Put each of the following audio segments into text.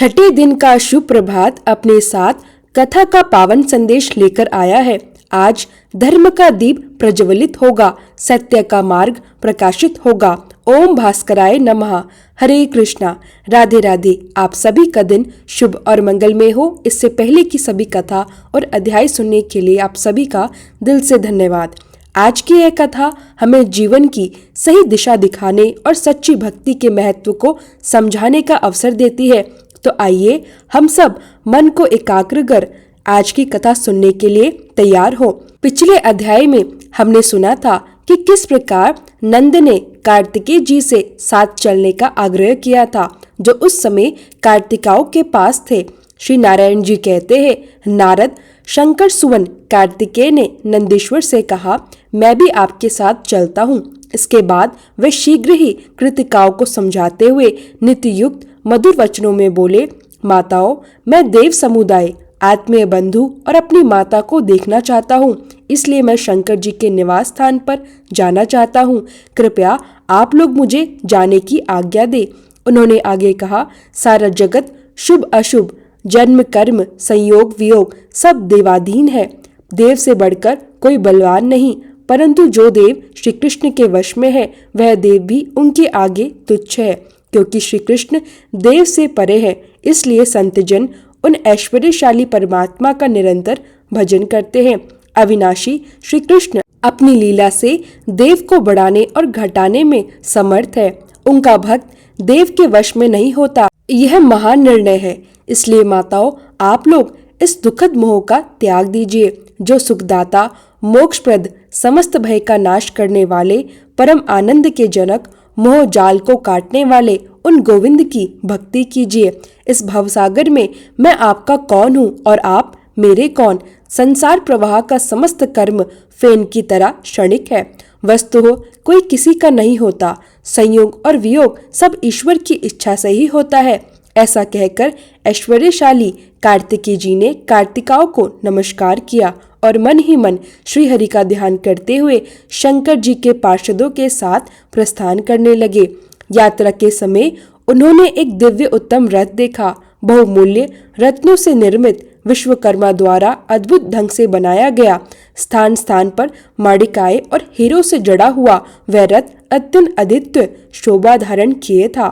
छठे दिन का शुभ प्रभात अपने साथ कथा का पावन संदेश लेकर आया है। आज धर्म का दीप प्रज्वलित होगा, सत्य का मार्ग प्रकाशित होगा। ओम भास्कराय नमः। हरे कृष्णा। राधे राधे। आप सभी का दिन शुभ और मंगलमय हो। इससे पहले की सभी कथा और अध्याय सुनने के लिए आप सभी का दिल से धन्यवाद। आज की यह कथा हमें जीवन की सही दिशा दिखाने और सच्ची भक्ति के महत्व को समझाने का अवसर देती है। तो आइए हम सब मन को एकाग्र कर आज की कथा सुनने के लिए तैयार हो। पिछले अध्याय में हमने सुना था कि किस प्रकार नंद ने कार्तिकेय जी से साथ चलने का आग्रह किया था, जो उस समय कार्तिकाओं के पास थे। श्री नारायण जी कहते हैं, नारद शंकर सुवन कार्तिकेय ने नंदीश्वर से कहा, मैं भी आपके साथ चलता हूँ। इसके बाद वे शीघ्र ही कृतिकाओं को समझाते हुए नित्य युक्त मधुर वचनों में बोले, माताओं, मैं देव समुदाय, आत्मीय बंधु और अपनी माता को देखना चाहता हूँ, इसलिए मैं शंकर जी के निवास स्थान पर जाना चाहता हूँ। कृपया आप लोग मुझे जाने की आज्ञा दे। उन्होंने आगे कहा, सारा जगत शुभ अशुभ, जन्म कर्म, संयोग वियोग सब देवाधीन है। देव से बढ़कर कोई बलवान नहीं, परंतु जो देव श्री कृष्ण के वश में है वह देव भी उनके आगे तुच्छ है, क्योंकि श्री कृष्ण देव से परे है। इसलिए संतजन उन ऐश्वर्यशाली परमात्मा का निरंतर भजन करते हैं। अविनाशी श्री कृष्ण अपनी लीला से देव को बढ़ाने और घटाने में समर्थ है। उनका भक्त देव के वश में नहीं होता, यह महान निर्णय है। इसलिए माताओं, आप लोग इस दुखद मोह का त्याग दीजिए। जो सुखदाता, मोक्षप्रद, समस्त भय का नाश करने वाले, परम आनंद के जनक, मोह जाल को काटने वाले उन गोविंद की भक्ति कीजिए। इस भवसागर में मैं आपका कौन हूँ और आप मेरे कौन। संसार प्रवाह का समस्त कर्म फेन की तरह क्षणिक है। वस्तु कोई किसी का नहीं होता। संयोग और वियोग सब ईश्वर की इच्छा से ही होता है। ऐसा कहकर ऐश्वर्यशाली कार्तिकेय जी ने कार्तिकाओं को नमस्कार किया और मन ही मन श्री हरि का ध्यान करते हुए शंकर जी के पार्षदों के साथ प्रस्थान करने लगे। यात्रा के समय उन्होंने एक दिव्य उत्तम रथ देखा। बहुमूल्य रत्नों से निर्मित, विश्वकर्मा द्वारा अद्भुत ढंग से बनाया गया, स्थान स्थान पर माणिकाएं और हीरों से जड़ा हुआ वह रथ अत्यंत अद्वितीय शोभा धारण किए था।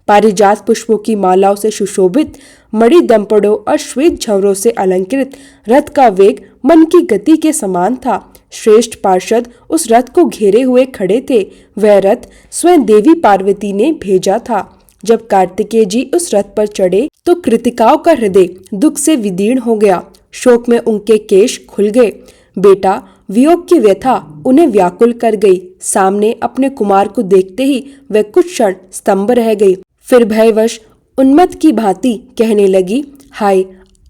पारिजात पुष्पों की मालाओं से सुशोभित, मणि दंपड़ों और श्वेत झंवरों से अलंकृत रथ का वेग मन की गति के समान था। श्रेष्ठ पार्षद उस रथ को घेरे हुए खड़े थे। वह रथ स्वयं देवी पार्वती ने भेजा था। जब कार्तिकेय जी उस रथ पर चढ़े तो कृतिकाओं का हृदय दुख से विदीर्ण हो गया। शोक में उनके केश खुल गए। बेटा वियोग की व्यथा उन्हें व्याकुल कर गई। सामने अपने कुमार को देखते ही वह कुछ क्षण स्तंभ रह गई। फिर भयवश उन्मत्त की भांति कहने लगी, हाय,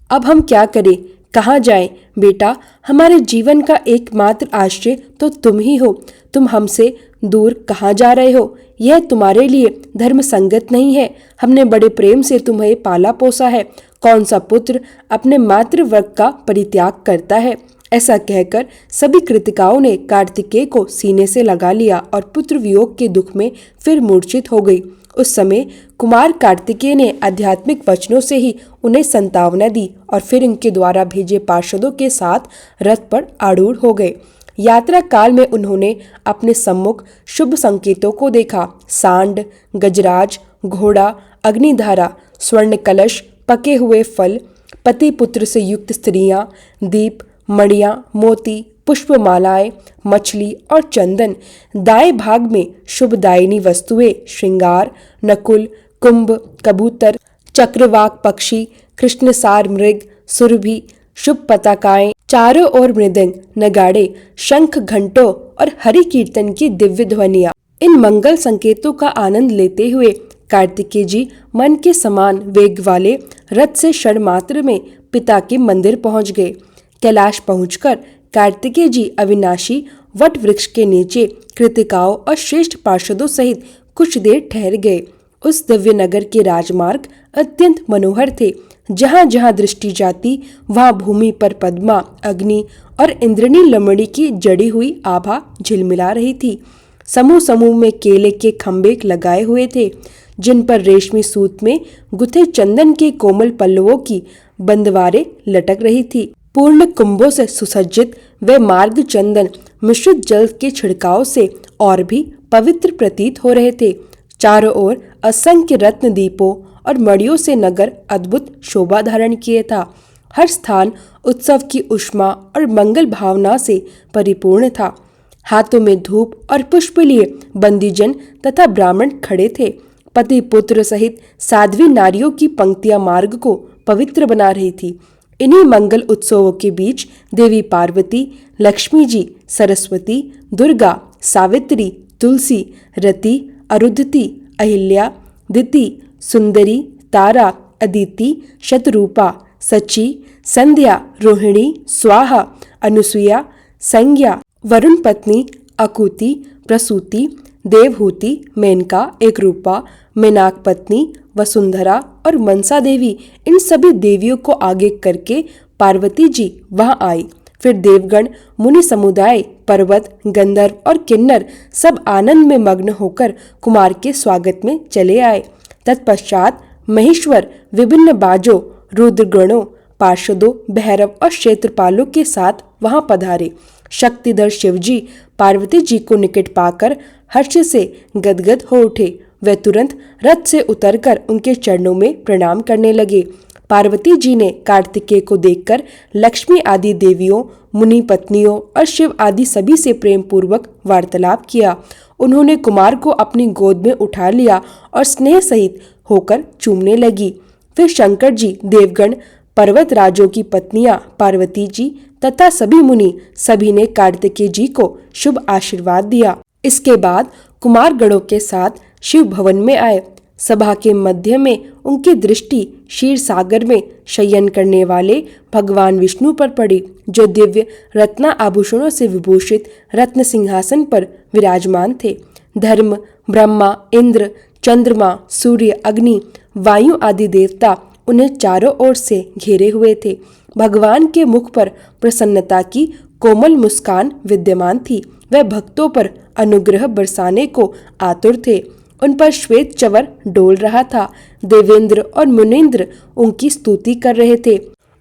अब हम क्या करें, कहाँ जाएं? बेटा, हमारे जीवन का एकमात्र आश्रय तो तुम ही हो। तुम हमसे दूर कहाँ जा रहे हो? यह तुम्हारे लिए धर्म संगत नहीं है। हमने बड़े प्रेम से तुम्हें पाला पोसा है। कौन सा पुत्र अपने मातृवर्ग का परित्याग करता है? ऐसा कहकर सभी कृतिकाओं ने कार्तिकेय को सीने से लगा लिया और पुत्र वियोग के दुख में फिर मूर्छित हो गई। उस समय कुमार कार्तिकेय ने आध्यात्मिक वचनों से ही उन्हें संतावना दी और फिर उनके द्वारा भेजे पार्षदों के साथ रथ पर आरूढ़ हो गए। यात्रा काल में उन्होंने अपने सम्मुख शुभ संकेतों को देखा। सांड, गजराज, घोड़ा, अग्निधारा, स्वर्ण कलश, पके हुए फल, पति पुत्र से युक्त स्त्रियां, दीप, मणियां, मोती, पुष्पमालाएं, मछली और चंदन। दाएं भाग में शुभदायिनी वस्तुएं, श्रृंगार, नकुल, कुंभ, कबूतर, चक्रवाक पक्षी, कृष्णसार मृग, सुरभि, शुभ पताकाएं, चारों ओर मृदंग, नगाड़े, शंख, घंटों और हरि कीर्तन की दिव्य ध्वनियां। इन मंगल संकेतों का आनंद लेते हुए कार्तिकेय जी मन के समान वेग वाले रथ से क्षण मात्र में पिता के मंदिर पहुंच गए। कैलाश पहुंचकर कार्तिकेय जी अविनाशी वट वृक्ष के नीचे कृतिकाओं और श्रेष्ठ पार्षदों सहित कुछ देर ठहर गए। उस दिव्य नगर के राजमार्ग अत्यंत मनोहर थे। जहाँ जहाँ दृष्टि जाती वहाँ भूमि पर पद्मा, अग्नि और इंद्रनी लमड़ी की जड़ी हुई आभा झिलमिला रही थी। समूह समूह में केले के खंभे लगाए हुए थे। जिन पर रेशमी सूत में गुथे चंदन के कोमल पल्लवों की बंदवारें लटक रही थी। पूर्ण कुंभों से सुसज्जित वे मार्ग चंदन मिश्रित जल के छिड़काव से और भी पवित्र प्रतीत हो रहे थे। चारों ओर असंख्य रत्न दीपों और मड़ियों से नगर अद्भुत शोभा धारण किए था। हर स्थान उत्सव की उष्मा और मंगल भावना से परिपूर्ण था। हाथों में धूप और पुष्प लिए बंदीजन तथा ब्राह्मण खड़े थे। पति पुत्र सहित साध्वी नारियों की पंक्तियां मार्ग को पवित्र बना रही थी। इन्हीं मंगल उत्सवों के बीच देवी पार्वती, लक्ष्मी जी, सरस्वती, दुर्गा, सावित्री, तुलसी, रति, अरुंधति, अहिल्या, दिति, सुंदरी, तारा, अदिति, शतरूपा, सची, संध्या, रोहिणी, स्वाहा, अनुसुईया, संज्ञा, वरुण पत्नी, अकुति, प्रसूति, देवहूति, मेनका, एकरूपा, मेनाक पत्नी, वसुंधरा और मनसा देवी, इन सभी देवियों को आगे करके पार्वती जी वहां आई। फिर देवगण, मुनि समुदाय, पर्वत, गंधर्व और किन्नर सब आनंद में मग्न होकर कुमार के स्वागत में चले आए। तत्पश्चात महेश्वर विभिन्न बाजों, रुद्रगणों, पार्षदों, भैरव और क्षेत्रपालों के साथ वहां पधारे। शक्तिधर शिवजी पार्वती जी को निकट पाकर हर्ष से गदगद हो उठे। वे तुरंत रथ से उतरकर उनके चरणों में प्रणाम करने लगे। पार्वती जी ने कार्तिकेय को देखकर लक्ष्मी आदि देवियों, मुनि पत्नियों और शिव आदि सभी से प्रेम पूर्वक वार्तालाप किया। उन्होंने कुमार को अपनी गोद में उठा लिया और स्नेह सहित होकर चूमने लगी। फिर शंकर जी, देवगण, पर्वत राजों की पत्नियां, पार्वती जी तथा सभी मुनि सभी ने कार्तिकेय जी को शुभ आशीर्वाद दिया। इसके बाद कुमार गणों के साथ शिव भवन में आए। सभा के मध्य में उनकी दृष्टि क्षीर सागर में शयन करने वाले भगवान विष्णु पर पड़ी, जो दिव्य रत्न आभूषणों से विभूषित रत्न सिंहासन पर विराजमान थे। धर्म, ब्रह्मा, इंद्र, चंद्रमा, सूर्य, अग्नि, वायु आदि देवता उन्हें चारों ओर से घेरे हुए थे। भगवान के मुख पर प्रसन्नता की कोमल मुस्कान विद्यमान थी। वह भक्तों पर अनुग्रह बरसाने को आतुर थे। उन पर श्वेत चवर डोल रहा था। देवेंद्र और मुनींद्र उनकी स्तुति कर रहे थे।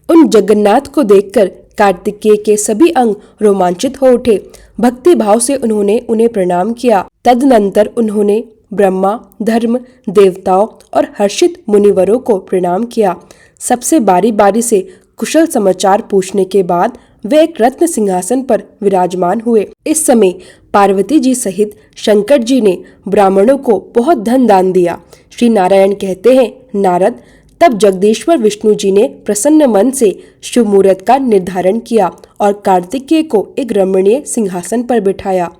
उन जगन्नाथ को देखकर कार्तिकेय के सभी अंग रोमांचित हो उठे। भक्ति भाव से उन्होंने उन्हें प्रणाम किया। तदनंतर उन्होंने ब्रह्मा, धर्म, देवताओं और हर्षित मुनिवरों को प्रणाम किया। सबसे बारी बारी से कुशल समाचार पूछने के बाद वे एक रत्न सिंहासन पर विराजमान हुए। इस समय पार्वती जी सहित शंकर जी ने ब्राह्मणों को बहुत धन दान दिया। श्री नारायण कहते हैं, नारद, तब जगदीश्वर विष्णु जी ने प्रसन्न मन से शुभ मुहूर्त का निर्धारण किया और कार्तिकेय को एक रमणीय सिंहासन पर बिठाया।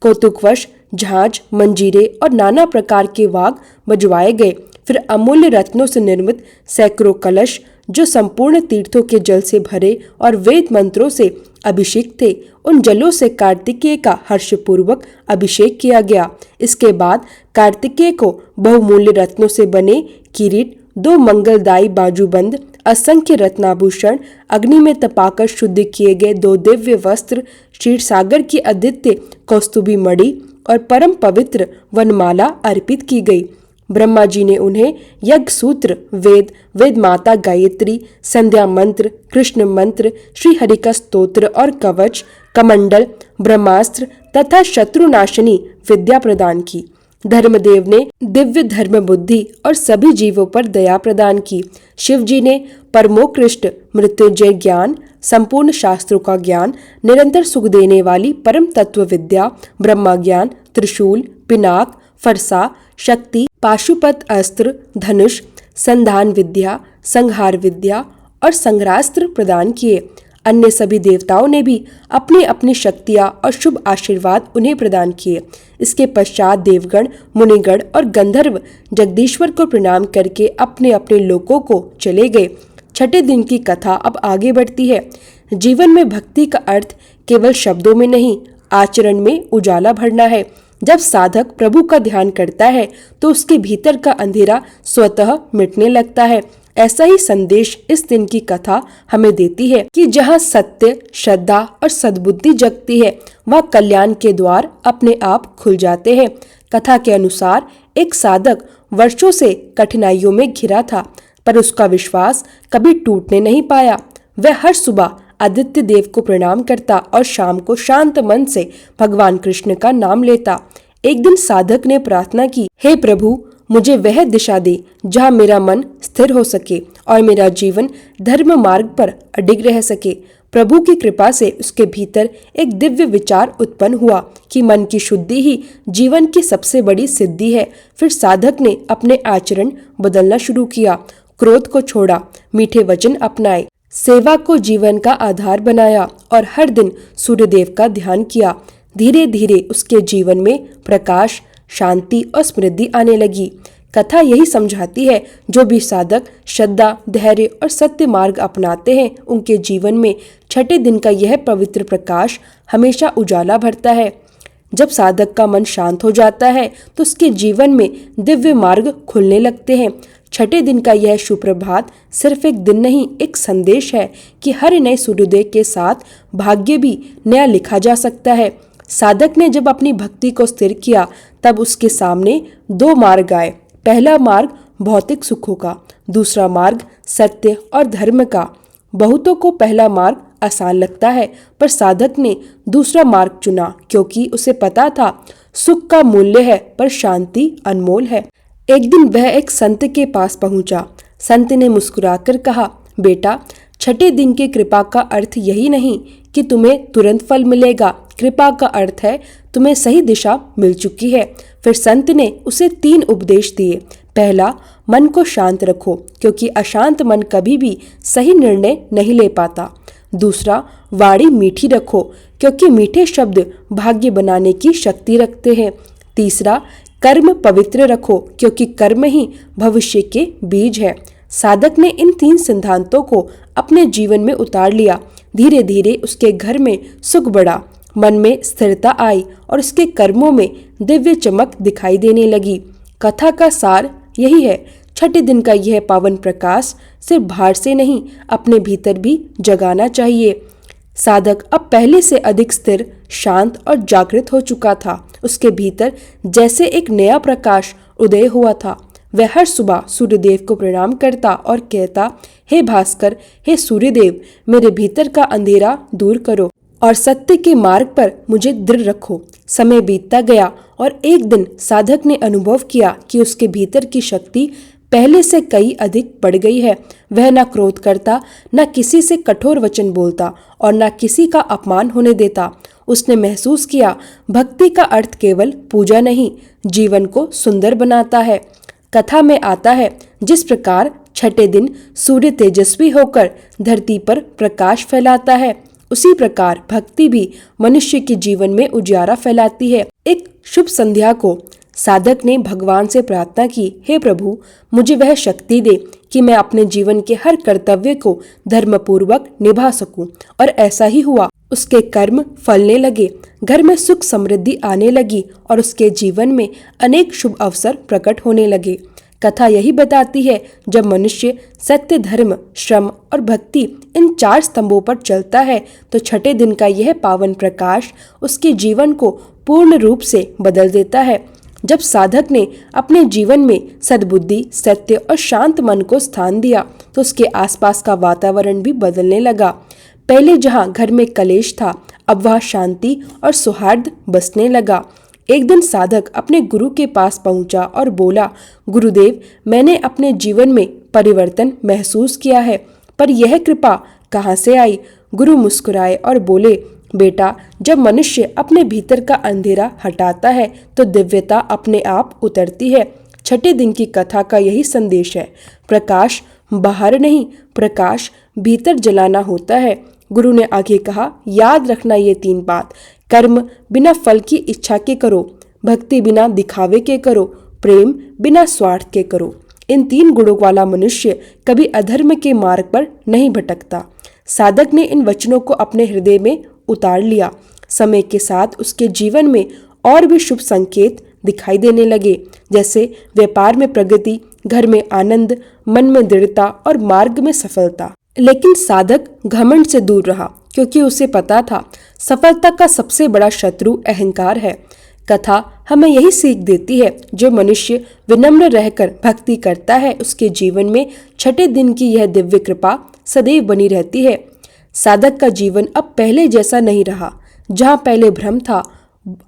कौतुकवश झांझ, मंजीरे और नाना प्रकार के वाग बजवाए गए। फिर अमूल्य रत्नों से निर्मित सैकड़ों कलश, जो संपूर्ण तीर्थों के जल से भरे और वेद मंत्रों से अभिषेक थे, उन जलों से कार्तिकेय का हर्षपूर्वक अभिषेक किया गया। इसके बाद कार्तिकेय को बहुमूल्य रत्नों से बने किरीट, 2 मंगलदायी बाजूबंद, असंख्य रत्नाभूषण, अग्नि में तपाकर शुद्ध किए गए 2 दिव्य वस्त्र, क्षीर सागर की अद्वितीय कौस्तुभी मणि और परम पवित्र वनमाला अर्पित की गई। ब्रह्मा जी ने उन्हें यज्ञ सूत्र, वेद माता गायत्री, संध्या मंत्र, कृष्ण मंत्र, श्री हरि का स्तोत्र और कवच, कमंडल, ब्रह्मास्त्र तथा शत्रुनाशनी विद्या प्रदान की। धर्मदेव ने दिव्य धर्म बुद्धि और सभी जीवों पर दया प्रदान की। शिव जी ने परमोत्कृष्ट मृत्युंजय ज्ञान, संपूर्ण शास्त्रों का ज्ञान, निरंतर सुख देने वाली परम तत्व विद्या, ब्रह्मा ज्ञान, त्रिशूल, पिनाक, फरसा, शक्ति, पाशुपत अस्त्र, धनुष, संधान विद्या, संहार विद्या और संग्रास्त्र प्रदान किए। अन्य सभी देवताओं ने भी अपनी अपनी शक्तियां और शुभ आशीर्वाद उन्हें प्रदान किए। इसके पश्चात देवगण, मुनिगण और गंधर्व जगदीश्वर को प्रणाम करके अपने अपने लोकों को चले गए। छठे दिन की कथा अब आगे बढ़ती है। जीवन में भक्ति का अर्थ केवल शब्दों में नहीं, आचरण में उजाला भरना है। जब साधक प्रभु का ध्यान करता है तो उसके भीतर का अंधेरा स्वतः मिटने लगता है। ऐसा ही संदेश इस दिन की कथा हमें देती है कि जहाँ सत्य, श्रद्धा और सद्बुद्धि जगती है, वह कल्याण के द्वार अपने आप खुल जाते हैं। कथा के अनुसार एक साधक वर्षों से कठिनाइयों में घिरा था, पर उसका विश्वास कभी टूटने नहीं पाया। वह हर सुबह आदित्य देव को प्रणाम करता और शाम को शांत मन से भगवान कृष्ण का नाम लेता। एक दिन साधक ने प्रार्थना की, हे प्रभु, मुझे वह दिशा दे जहाँ मेरा मन स्थिर हो सके और मेरा जीवन धर्म मार्ग पर अडिग रह सके। प्रभु की कृपा से उसके भीतर एक दिव्य विचार उत्पन्न हुआ कि मन की शुद्धि ही जीवन की सबसे बड़ी सिद्धि है। फिर साधक ने अपने आचरण बदलना शुरू किया, क्रोध को छोड़ा, मीठे वचन अपनाए, सेवा को जीवन का आधार बनाया और हर दिन सूर्यदेव का ध्यान किया। धीरे धीरे उसके जीवन में प्रकाश, शांति और समृद्धि आने लगी। कथा यही समझाती है, जो भी साधक श्रद्धा, धैर्य और सत्य मार्ग अपनाते हैं, उनके जीवन में छठे दिन का यह पवित्र प्रकाश हमेशा उजाला भरता है। जब साधक का मन शांत हो जाता है तो उसके जीवन में दिव्य मार्ग खुलने लगते हैं। छठे दिन का यह शुभ प्रभात सिर्फ एक दिन नहीं, एक संदेश है कि हर नए सूर्योदय के साथ भाग्य भी नया लिखा जा सकता है। साधक ने जब अपनी भक्ति को स्थिर किया, तब उसके सामने दो मार्ग आए। पहला मार्ग भौतिक सुखों का, दूसरा मार्ग सत्य और धर्म का। बहुतों को पहला मार्ग आसान लगता है, पर साधक ने दूसरा मार्ग चुना क्योंकि उसे पता था सुख का मूल्य है पर शांति अनमोल है। एक दिन वह एक संत के पास पहुंचा। संत ने मुस्कुराकर कहा, बेटा, छठे दिन की कृपा का अर्थ यही नहीं कि तुम्हें तुरंत फल मिलेगा। कृपा का अर्थ है तुम्हें सही दिशा मिल चुकी है। फिर संत ने उसे 3 उपदेश दिए। पहला, मन को शांत रखो क्योंकि अशांत मन कभी भी सही निर्णय नहीं ले पाता। दूसरा, वाणी मीठी रखो क्योंकि मीठे शब्द भाग्य बनाने की शक्ति रखते हैं। तीसरा, कर्म पवित्र रखो क्योंकि कर्म ही भविष्य के बीज है। साधक ने इन 3 सिद्धांतों को अपने जीवन में उतार लिया। धीरे धीरे उसके घर में सुख बढ़ा, मन में स्थिरता आई और उसके कर्मों में दिव्य चमक दिखाई देने लगी। कथा का सार यही है, छठे दिन का यह पावन प्रकाश सिर्फ बाहर से नहीं, अपने भीतर भी जगाना चाहिए। साधक अब पहले से अधिक स्थिर, शांत और जागृत हो चुका था। उसके भीतर जैसे एक नया प्रकाश उदय हुआ था। वह हर सुबह सूर्यदेव को प्रणाम करता और कहता, हे भास्कर, हे सूर्यदेव, मेरे भीतर का अंधेरा दूर करो और सत्य के मार्ग पर मुझे दृढ़ रखो। समय बीतता गया और एक दिन साधक ने अनुभव किया कि उसके भीतर की शक्ति पहले से कई अधिक बढ़ गई है। वह न क्रोध करता, न किसी से कठोर वचन बोलता और न किसी का अपमान होने देता। उसने महसूस किया, भक्ति का अर्थ केवल पूजा नहीं, जीवन को सुंदर बनाता है। कथा में आता है, जिस प्रकार छठे दिन सूर्य तेजस्वी होकर धरती पर प्रकाश फैलाता है, उसी प्रकार भक्ति भी मनुष्य के जीवन में उजियारा फैलाती है। एक शुभ संध्या को साधक ने भगवान से प्रार्थना की, हे प्रभु, मुझे वह शक्ति दे कि मैं अपने जीवन के हर कर्तव्य को धर्मपूर्वक निभा सकूं। और ऐसा ही हुआ। उसके कर्म फलने लगे, घर में सुख समृद्धि आने लगी और उसके जीवन में अनेक शुभ अवसर प्रकट होने लगे। कथा यही बताती है, जब मनुष्य सत्य, धर्म, श्रम और भक्ति इन 4 स्तंभों पर चलता है तो छठे दिन का यह पावन प्रकाश उसके जीवन को पूर्ण रूप से बदल देता है। जब साधक ने अपने जीवन में सद्बुद्धि, सत्य और शांत मन को स्थान दिया तो उसके आसपास का वातावरण भी बदलने लगा। पहले जहां घर में कलेश था, अब वहां शांति और सौहार्द बसने लगा। एक दिन साधक अपने गुरु के पास पहुंचा और बोला, गुरुदेव, मैंने अपने जीवन में परिवर्तन महसूस किया है, पर यह कृपा कहाँ से आई? गुरु मुस्कुराए और बोले, बेटा, जब मनुष्य अपने भीतर का अंधेरा हटाता है तो दिव्यता अपने आप उतरती है। छठे दिन की कथा का यही संदेश है, प्रकाश बाहर नहीं, प्रकाश भीतर जलाना होता है। गुरु ने आगे कहा, याद रखना ये 3 बात, कर्म बिना फल की इच्छा के करो, भक्ति बिना दिखावे के करो, प्रेम बिना स्वार्थ के करो। इन 3 गुणों वाला मनुष्य कभी अधर्म के मार्ग पर नहीं भटकता। साधक ने इन वचनों को अपने हृदय में उतार लिया। समय के साथ उसके जीवन में और भी शुभ संकेत दिखाई देने लगे, जैसे व्यापार में प्रगति, घर में आनंद, मन में दृढ़ता और मार्ग में सफलता। लेकिन साधक घमंड से दूर रहा क्योंकि उसे पता था सफलता का सबसे बड़ा शत्रु अहंकार है। कथा हमें यही सीख देती है, जो मनुष्य विनम्र रहकर भक्ति करता है उसके जीवन में छठे दिन की यह दिव्य कृपा सदैव बनी रहती है। साधक का जीवन अब पहले जैसा नहीं रहा। जहाँ पहले भ्रम था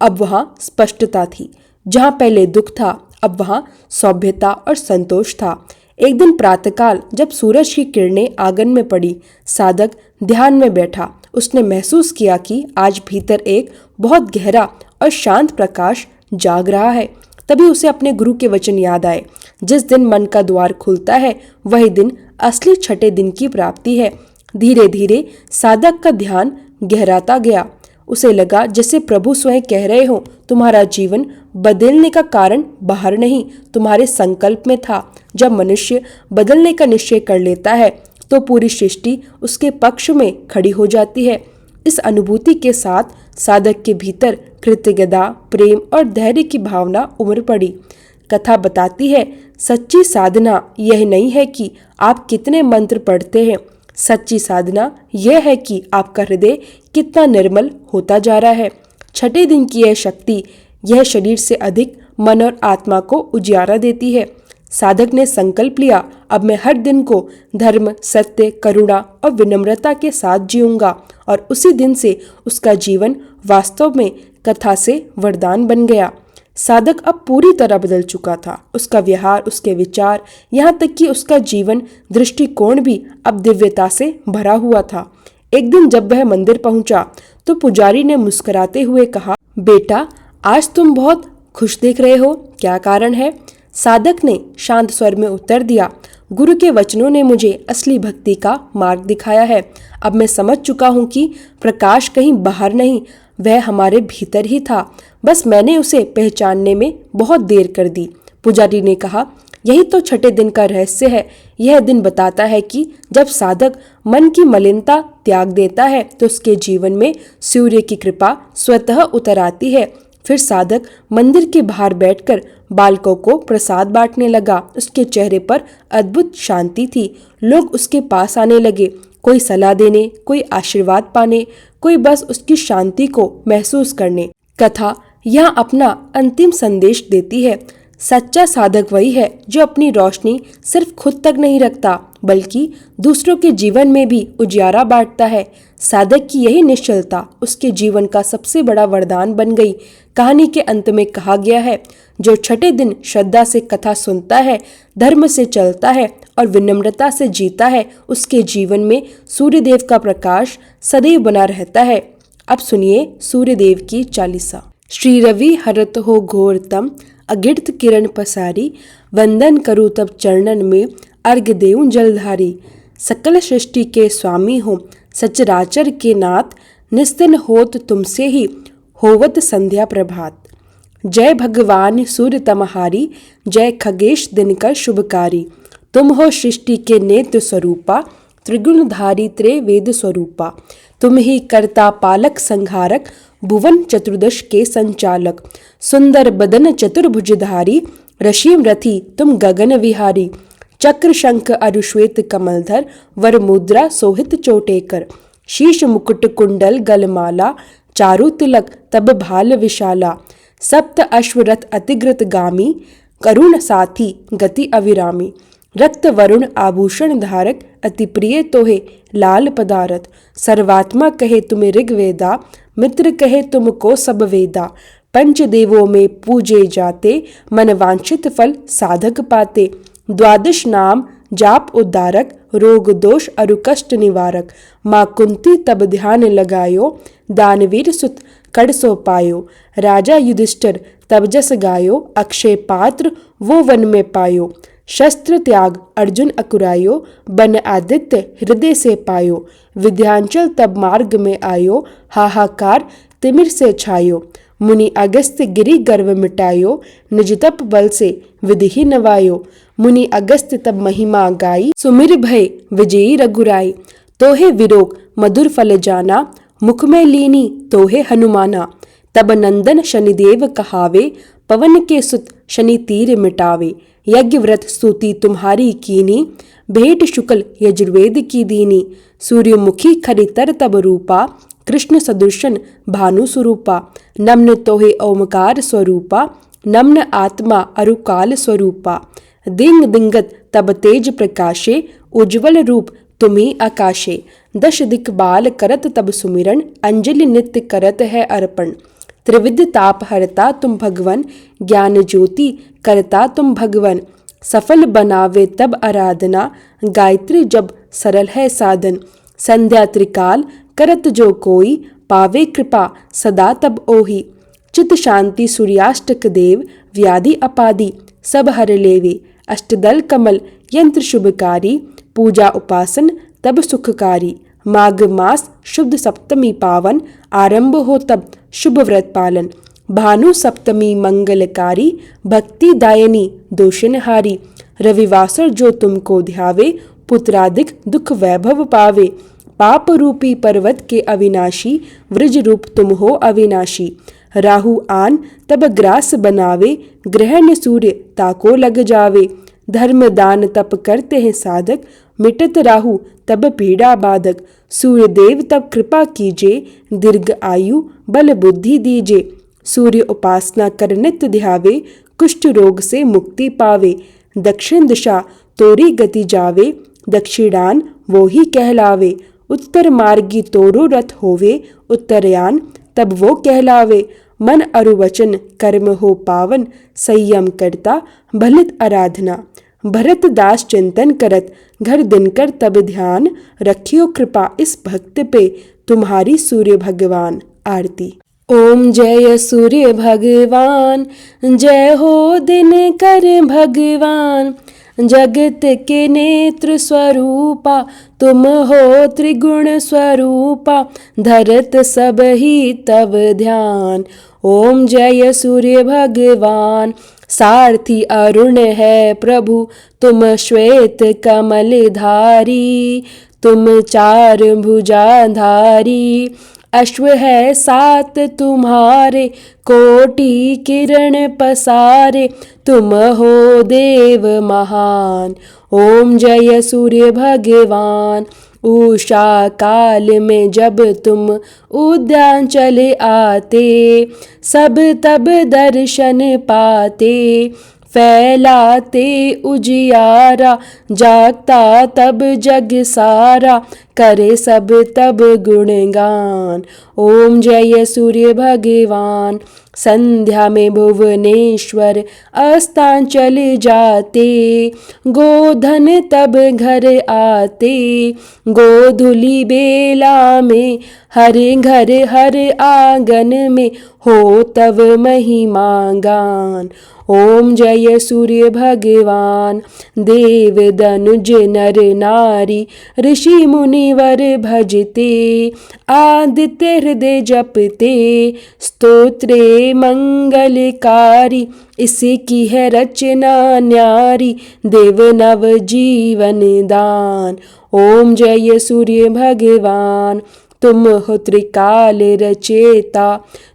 अब वहाँ स्पष्टता थी, जहाँ पहले दुख था अब वहाँ सौम्यता और संतोष था। एक दिन प्रातःकाल जब सूरज की किरणें आंगन में पड़ी, साधक ध्यान में बैठा। उसने महसूस किया कि आज भीतर एक बहुत गहरा और शांत प्रकाश जाग रहा है। तभी उसे अपने गुरु के वचन याद आए, जिस दिन मन का द्वार खुलता है वही दिन असली छठे दिन की प्राप्ति है। धीरे धीरे साधक का ध्यान गहराता गया। उसे लगा जैसे प्रभु स्वयं कह रहे हो, तुम्हारा जीवन बदलने का कारण बाहर नहीं, तुम्हारे संकल्प में था। जब मनुष्य बदलने का निश्चय कर लेता है तो पूरी सृष्टि उसके पक्ष में खड़ी हो जाती है। इस अनुभूति के साथ साधक के भीतर कृतज्ञता, प्रेम और धैर्य की भावना उमड़ पड़ी। कथा बताती है, सच्ची साधना यह नहीं है कि आप कितने मंत्र पढ़ते हैं, सच्ची साधना यह है कि आपका हृदय कितना निर्मल होता जा रहा है। छठे दिन की यह शक्ति, यह शरीर से अधिक मन और आत्मा को उजियारा देती है। साधक ने संकल्प लिया, अब मैं हर दिन को धर्म, सत्य, करुणा और विनम्रता के साथ जीऊंगा। और उसी दिन से उसका जीवन वास्तव में कथा से वरदान बन गया। साधक अब पूरी तरह बदल चुका था। उसका व्यवहार, उसके विचार, यहाँ तक कि उसका जीवन दृष्टिकोण भी अब दिव्यता से भरा हुआ था। एक दिन जब वह मंदिर पहुंचा तो पुजारी ने मुस्कुराते हुए कहा, बेटा आज तुम बहुत खुश दिख रहे हो, क्या कारण है? साधक ने शांत स्वर में उत्तर दिया, गुरु के वचनों ने मुझे असली भक्ति का मार्ग दिखाया है। अब मैं समझ चुका हूँ कि प्रकाश कहीं बाहर नहीं, वह हमारे भीतर ही था, बस मैंने उसे पहचानने में बहुत देर कर दी। पुजारी ने कहा, यही तो छठे दिन का रहस्य है। यह दिन बताता है कि जब साधक मन की मलिनता त्याग देता है तो उसके जीवन में सूर्य की कृपा स्वतः उतर आती है। फिर साधक मंदिर के बाहर बैठकर बालकों को प्रसाद बांटने लगा। उसके चेहरे पर अद्भुत शांति थी। लोग उसके पास आने लगे, कोई सलाह देने, कोई आशीर्वाद पाने, कोई बस उसकी शांति को महसूस करने। कथा यहाँ अपना अंतिम संदेश देती है, सच्चा साधक वही है जो अपनी रोशनी सिर्फ खुद तक नहीं रखता बल्कि दूसरों के जीवन में भी उजियारा बांटता है। साधक की यही निश्चलता उसके जीवन का सबसे बड़ा वरदान बन गई। कहानी के अंत में कहा गया है, जो छठे दिन श्रद्धा से कथा सुनता है, धर्म से चलता है और विनम्रता से जीता है, उसके जीवन में सूर्यदेव का प्रकाश सदैव बना रहता है। अब सुनिए सूर्यदेव की चालीसा। श्री रवि हरत हो घोर तम, अगिर्त किरण पसारी, वंदन करूँ तब चरणन में, अर्घ देऊं जलधारी। सकल सृष्टि के स्वामी हो, सचराचर के नाथ, निस्तिन होत तुमसे ही, होवत संध्या प्रभात। जय भगवान सूर्य तमहारी, जय खगेश दिनकर शुभकारी। तुम हो सृष्टि के नेत्र स्वरूपा, त्रिगुणधारी त्रिवेद स्वरूपा। तुम ही कर्ता पालक संहारक, भुवन चतुर्दश के संचालक। सुंदर बदन चतुर्भुजधारी, ऋषिम रथी तुम गगन विहारी। चक्र शंख अरुश्वेत कमलधर, वर मुद्रा सोहित चोटेकर। शीश मुकुट कुंडल गलमाला, चारु तिलक तब भाल विशाला। सप्त अश्वरथ अतिग्रत गामी, करुण साथी गति अविरामी। रक्त वरुण आभूषण धारक, अति प्रिय तोहे लाल पदारथ। सर्वात्मा कहे तुम्हें ऋग्वेदा, मित्र कहे तुमको सब वेदा। पंच देवों में पूजे जाते, मन वांछित फल साधक पाते। द्वादश नाम जाप उद्धारक, रोग दोष अरु कष्ट निवारक। माँ कुंती तब ध्यान लगायो, दानवीर सुत कड़ सो पायो। राजा युधिष्ठिर तब जस गायो, अक्षय पात्र वो वन में पायो। शस्त्र त्याग अर्जुन अकुरायो, बन आदित्य हृदय से पायो। विद्यांचल तब मार्ग में आयो, हाहाकार तिमिर से छायो। मुनि अगस्त्य गिरि गर्व मिटायो, निज तप बल से विधि ही नवायो। मुनि अगस्त्य तब महिमा गाई, सुमिर भय विजयी रघुराई। तोहे विरोग मधुर फल जाना, मुख में लीनी तोहे हनुमाना। तब नंदन शनिदेव कहावे, पवन के सुत शनि तीर मिटावे। यज्ञ व्रत स्तुति तुम्हारी कीनी, भेंट शुक्ल यजुर्वेद की दीनी। सूर्यमुखी खरितर तब रूपा, कृष्ण सदृशन भानु स्वरूपा, नम्न तोहे ओमकार स्वरूपा, नम्न आत्मा अरुकाल स्वरूपा। दिंग दिंगत तब तेज प्रकाशे, उज्ज्वल रूप तुम्ही आकाशे। दश दिक्पाल करत तब सुमिरन, अंजलि नित्य करत है अर्पण। त्रिविध ताप हरता तुम भगवन, ज्ञान ज्योति करता तुम भगवन। सफल बनावे तब आराधना, गायत्री जब सरल है साधन। संध्या त्रिकाल करत जो कोई, पावे कृपा सदा तब ओही। चित शांति सूर्याष्टक देव, व्याधि अपादि सब हर लेवे। अष्टदल कमल यंत्र शुभकारी, पूजा उपासन तब सुखकारी। माघ मास शुद्ध सप्तमी पावन, आरंभ हो तब शुभ व्रत पालन। भानु सप्तमी मंगलकारी, भक्ति दायनी दोषनहारी। रविवासर जो तुमको ध्यावे, पुत्राधिक दुख वैभव पावे। पाप रूपी पर्वत के अविनाशी, वृज रूप तुम हो अविनाशी। राहु आन तब ग्रास बनावे, ग्रहण सूर्य ताको लग जावे। धर्म दान तप करते हैं साधक, मिटत राहु तब पीड़ा बाधक। सूर्य देव तब कृपा कीजे, दीर्घ आयु बल बुद्धि दीजे। सूर्य उपासना कर नित्य ध्यावे, कुष्ठ रोग से मुक्ति पावे। दक्षिण दिशा तोरी गति जावे, दक्षिणान वो ही कहलावे। उत्तर मार्गी तोरो रथ होवे, उत्तरयान तब वो कहलावे। मन अरु वचन कर्म हो पावन, संयम करता भलित आराधना। भरत दास चिंतन करत, घर दिनकर तब ध्यान। रखियो कृपा इस भक्त पे, तुम्हारी सूर्य भगवान। आरती। ओम जय सूर्य भगवान, जय हो दिनकर भगवान। जगत के नेत्र स्वरूपा, तुम हो त्रिगुण स्वरूपा। धरत सब ही तब ध्यान। ओम जय सूर्य भगवान। सारथी अरुण है प्रभु, तुम श्वेत कमल धारी। तुम चार भुजाधारी, अश्व है सात तुम्हारे। कोटि किरण पसारे, तुम हो देव महान। ओम जय सूर्य भगवान। उषा काल में जब तुम उद्यान चले आते, सब तब दर्शन पाते। फैलाते उजियारा, जागता तब जग सारा। करे सब तब गुणगान। ओम जय सूर्य भगवान। संध्या में भुवनेश्वर अस्तांचल जाते, गोधन तब घर आते। गोधुली बेला में हर घर हर आंगन में, हो तब महिमा गान। ओम जय सूर्य भगवान। देव दनुज नर नारी, ऋषि मुनिवर भजते। आदित्य हृदय जपते, स्तोत्रे मंगलकारी। इसी की है रचना न्यारी, देव नव जीवन दान। ओम जय सूर्य भगवान। तुम हो त्रिकाल रचेता,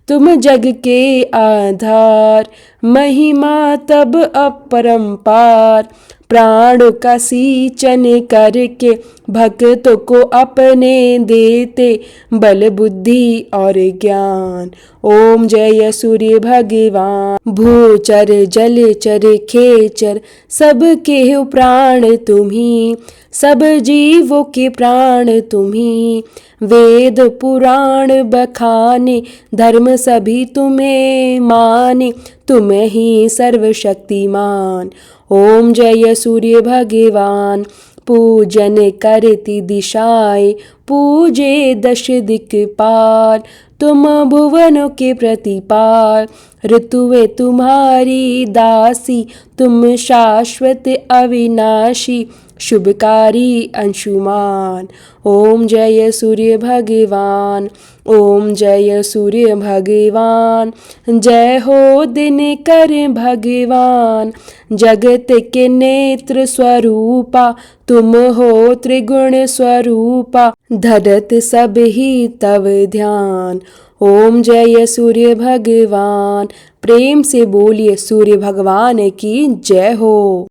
तुम जग के आधार। महिमा तब अपरंपार, प्राणों का सींचन करके। भक्तों को अपने देते, बल बुद्धि और ज्ञान। ओम जय सूर्य भगवान। भूचर जलचर खेचर, सबके हो प्राण तुम्ही। सब जीवों के प्राण तुम्ही। वेद पुराण बखाने, धर्म सभी तुम्हें माने। तुम ही सर्वशक्तिमान। ओम जय सूर्य भगवान। पूजन करती दिशाएं, पूजे दश दिक्पाल। तुम भुवनों के प्रतिपाल, ऋतुएं तुम्हारी दासी। तुम शाश्वत अविनाशी, शुभकारी अंशुमान। ओम जय सूर्य भगवान। ओम जय सूर्य भगवान। जय हो दिनकर भगवान। जगत के नेत्र स्वरूपा, तुम हो त्रिगुण स्वरूपा। धरत सब ही तब ध्यान। ओम जय सूर्य भगवान। प्रेम से बोलिए सूर्य भगवान की जय हो।